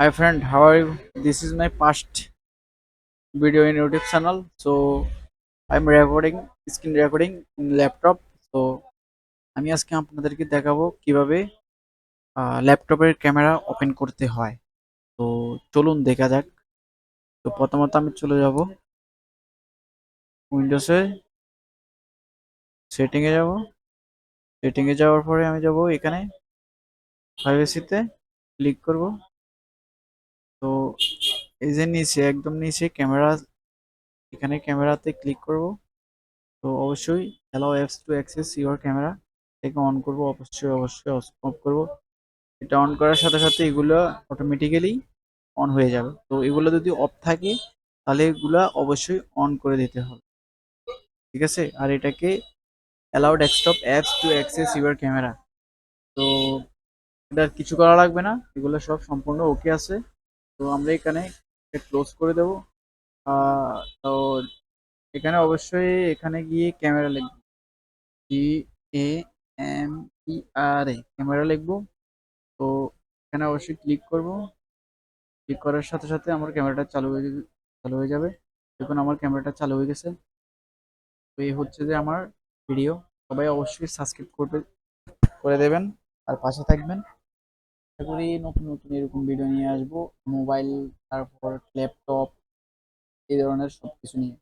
Hi friend, how are you? This is my past video in YouTube channel. So I'm recording screen recording in laptop. So আমি আজকে আপনাদেরকে দেখাবো কিভাবে ল্যাপটপের camera open করতে হয়। তো চলুন দেখা যাক। তো প্রথমত আমি চলে যাব উইন্ডোজে, সেটিং এ যাব। সেটিং এ যাওয়ার পরে আমি যাব এখানে প্রাইভেসিতে ক্লিক করব। তো এই যে নিচে একদম নিচে ক্যামেরা, এখানে ক্যামেরাতে ক্লিক করব। তো অবশ্যই allow apps to access your camera থেকে অন করব, অবশ্যই অফ করব। এটা অন করার সাথে সাথে এগুলো অটোমেটিক্যালি অন হয়ে যাবে। তো এগুলো যদি অফ থাকে তাহলে এগুলা অবশ্যই অন করে দিতে হবে, ঠিক আছে? আর এটাকে allow desktop apps to access your camera. তো এটা আর কিছু করা লাগবে না, এগুলো সব সম্পূর্ণ ওকে আছে। তো আমরা এখানে ক্লোজ করে দেব। তো এখানে অবশ্যই এখানে গিয়ে ক্যামেরা লিখব, CAMERA ক্যামেরা লিখবো। তো এখানে অবশ্যই ক্লিক করব। ক্লিক করার সাথে সাথে আমার ক্যামেরাটা চালু হয়ে যাবে। দেখুন আমার ক্যামেরাটা চালু হয়ে গেছে। তো এই হচ্ছে যে আমার ভিডিও। সবাই অবশ্যই সাবস্ক্রাইব করে দেবেন আর পাশে থাকবেন। আশা করি নতুন নতুন এরকম ভিডিও নিয়ে আসবো, মোবাইল, তারপর ল্যাপটপ, এই ধরনের সবকিছু নিয়ে।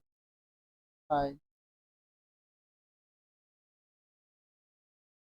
বাই।